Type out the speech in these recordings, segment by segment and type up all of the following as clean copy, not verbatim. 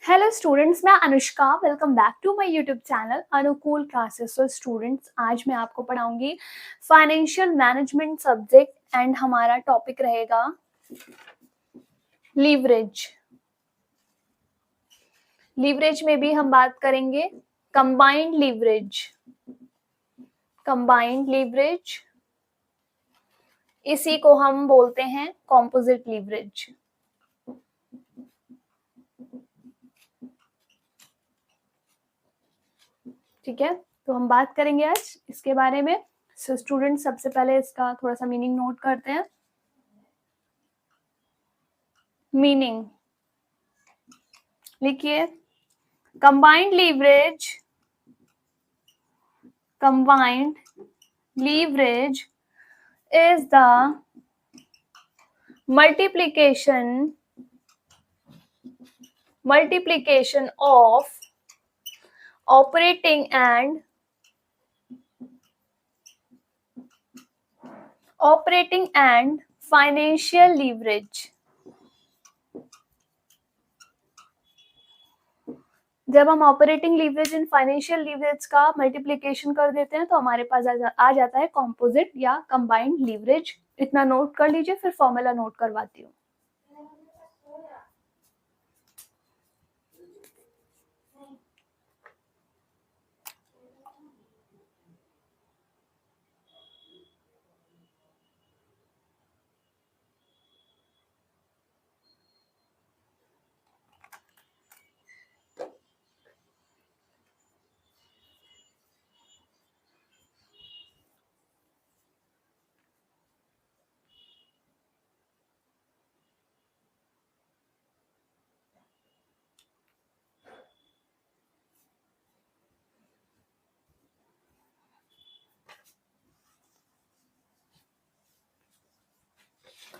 Hello students, मैं Anushka. Welcome back to my YouTube channel Anukul classes. तो students, आज मैं आपको पढ़ाऊंगी फाइनेंशियल मैनेजमेंट सब्जेक्ट एंड हमारा टॉपिक रहेगा लीवरेज। लीवरेज में भी हम बात करेंगे कंबाइंड लीवरेज। कंबाइंड लीवरेज, इसी को हम बोलते हैं कॉम्पोजिट लीवरेज। ठीक है, तो हम बात करेंगे आज इसके बारे में। सो स्टूडेंट, सबसे पहले इसका थोड़ा सा मीनिंग नोट करते हैं। मीनिंग लिखिए, combined leverage is the multiplication of operating and financial leverage। जब हम operating leverage and financial leverage का मल्टीप्लिकेशन कर देते हैं तो हमारे पास आ जाता है कॉम्पोजिट या कंबाइंड लीवरेज। इतना नोट कर लीजिए, फिर फॉर्मूला नोट करवाती हूँ।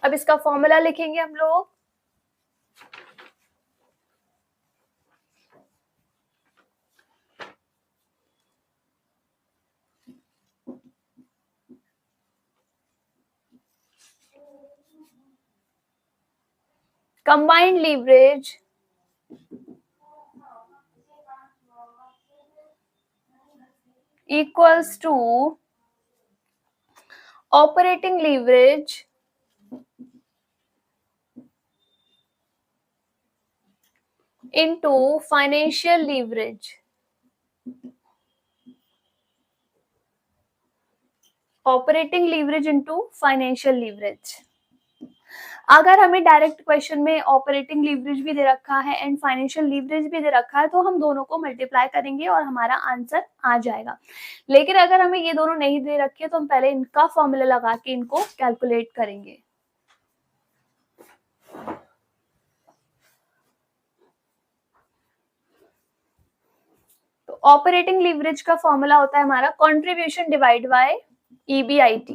अब इसका फॉर्मूला लिखेंगे हम लोग। Combined leverage equals to operating leverage into financial leverage। Operating leverage into financial leverage. अगर हमें डायरेक्ट क्वेश्चन में ऑपरेटिंग लीवरेज भी दे रखा है एंड फाइनेंशियल लीवरेज भी दे रखा है तो हम दोनों को मल्टीप्लाई करेंगे और हमारा आंसर आ जाएगा। लेकिन अगर हमें ये दोनों नहीं दे रखे तो हम पहले इनका फॉर्मूला लगा के इनको कैलकुलेट करेंगे। तो ऑपरेटिंग लीवरेज का फॉर्मूला होता है हमारा contribution divide bye EBIT।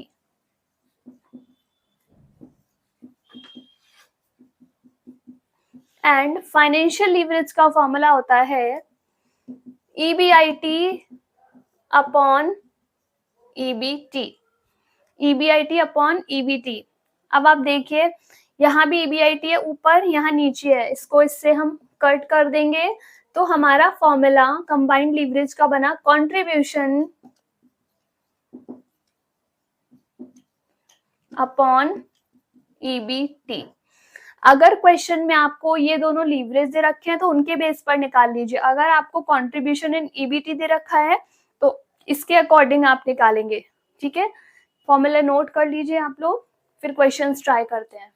And financial leverage का फॉर्मूला होता है EBIT upon EBT। EBIT upon EBT। अब आप देखिए, यहाँ भी EBIT है ऊपर, यहाँ नीचे है, इसको इससे हम कट कर देंगे तो हमारा फॉर्मूला कंबाइंड लीवरेज का बना कंट्रीब्यूशन अपॉन EBT। अगर क्वेश्चन में आपको ये दोनों लीवरेज दे रखे हैं तो उनके बेस पर निकाल लीजिए। अगर आपको कंट्रीब्यूशन इन EBT दे रखा है तो इसके अकॉर्डिंग आप निकालेंगे। ठीक है, फॉर्मूला नोट कर लीजिए आप लोग, फिर क्वेश्चंस ट्राई करते हैं।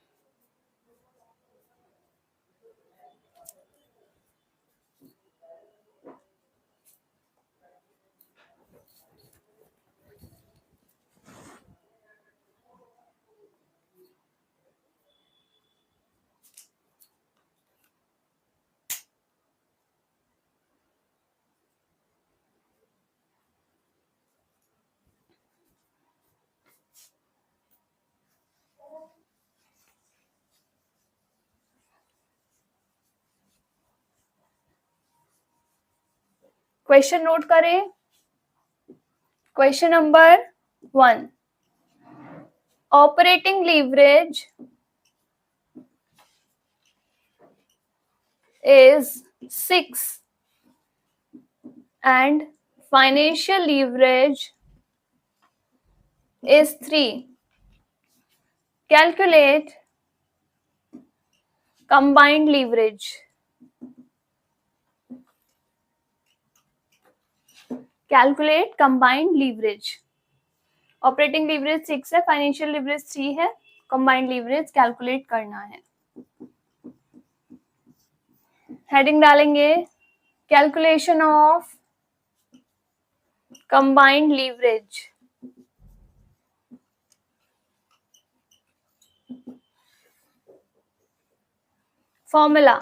क्वेश्चन नोट करें। Question number 1, operating leverage is 6 and financial leverage is 3. Calculate combined leverage. Calculate combined leverage. Operating leverage 6 है, फाइनेंशियल लीवरेज 3 है, कंबाइंड लीवरेज कैलकुलेट करना है. हेडिंग डालेंगे calculation of combined leverage. Formula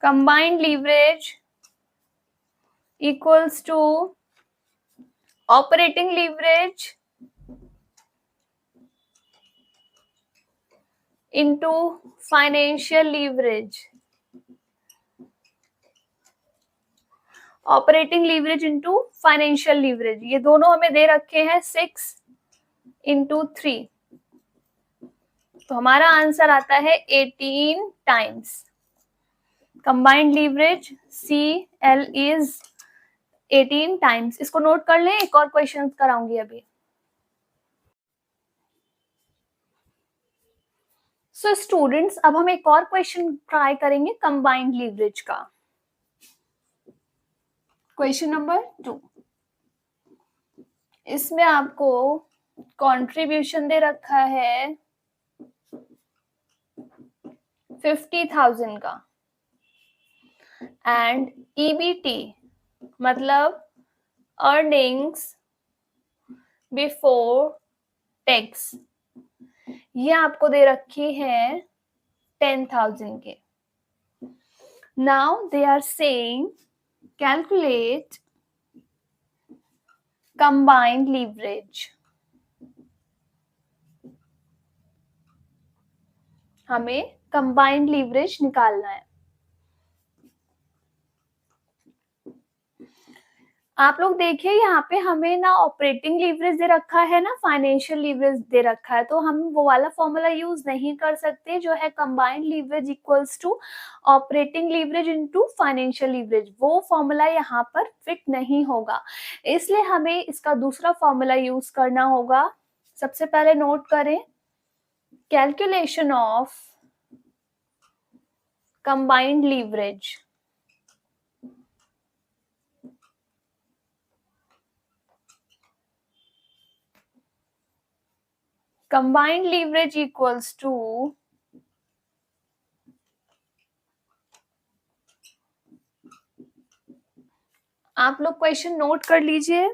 combined leverage equals to operating leverage into financial leverage. Operating leverage into financial leverage, ये दोनों हमें दे रखे हैं 6 इंटू 3, तो हमारा आंसर आता है 18 times. Combined leverage CL is 18 times. इसको नोट कर लें, एक और क्वेश्चन कराऊंगी अभी. सो स्टूडेंट्स, अब हम एक और क्वेश्चन ट्राई करेंगे कंबाइंड लीवरेज का. Question number 2. इसमें आपको कंट्रीब्यूशन दे रखा है 50,000 का एंड EBT मतलब अर्निंग्स बिफोर टैक्स, ये आपको दे रखी है 10,000 के. Now they are saying calculate combined leverage. हमें कंबाइंड लीवरेज निकालना है. आप लोग देखिए यहाँ पे हमें ना ऑपरेटिंग लीवरेज दे रखा है ना फाइनेंशियल लीवरेज दे रखा है, तो हम वो वाला फॉर्मूला यूज नहीं कर सकते जो है combined leverage equals to operating leverage into financial leverage. वो फॉर्मूला यहाँ पर फिट नहीं होगा, इसलिए हमें इसका दूसरा फॉर्मूला यूज करना होगा. सबसे पहले नोट करें calculation of combined leverage. Combined leverage equals to आप लोग क्वेश्चन नोट कर लीजिए.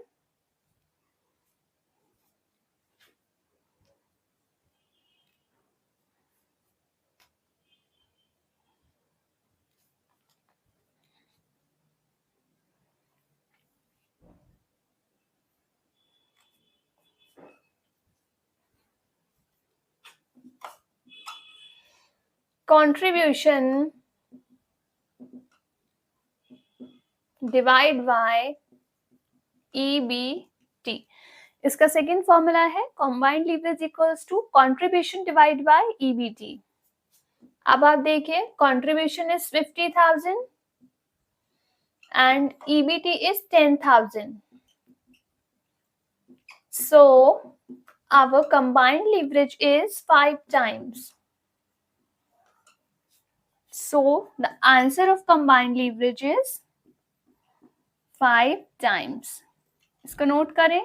contribution divide by EBT. इसका सेकेंड फॉर्मूला है combined leverage equals to contribution divide by EBT. अब आप देखिए contribution is 50,000 and EBT is 10,000. So our combined leverage is 5 times. So the answer of combined leverage is 5 times. इसको note करें.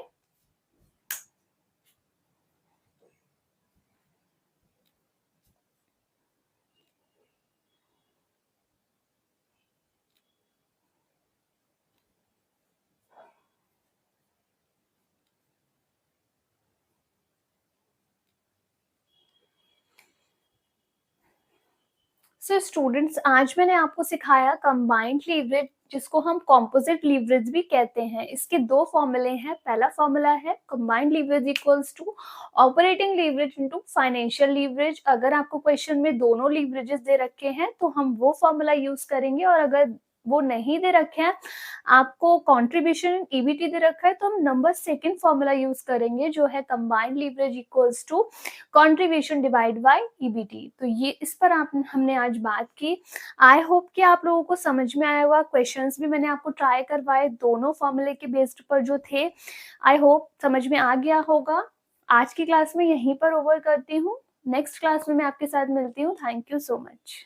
So students, आज मैंने आपको सिखाया कंबाइंड लीवरेज, जिसको हम कॉम्पोजिट लीवरेज भी कहते हैं. इसके दो फॉर्मूले हैं. पहला फॉर्मूला है combined leverage equals to operating leverage into financial leverage. अगर आपको क्वेश्चन में दोनों लीवरेजेस दे रखे हैं तो हम वो फॉर्मूला यूज करेंगे, और अगर वो नहीं दे रखे हैं, आपको कंट्रीब्यूशन ईबीटी दे रखा है, तो हम नंबर सेकंड फॉर्मूला यूज करेंगे जो है combined leverage equals to contribution divide by EBT. तो ये इस पर हमने आज बात की। आई होप कि आप लोगों को समझ में आया होगा। क्वेश्चंस भी मैंने आपको ट्राई करवाए दोनों फॉर्मूले के बेस्ड पर जो थे। आई होप समझ में आ गया होगा। आज की क्लास में यहीं पर ओवर करती हूँ। नेक्स्ट क्लास में मैं आपके साथ मिलती हूँ। Thank you so much.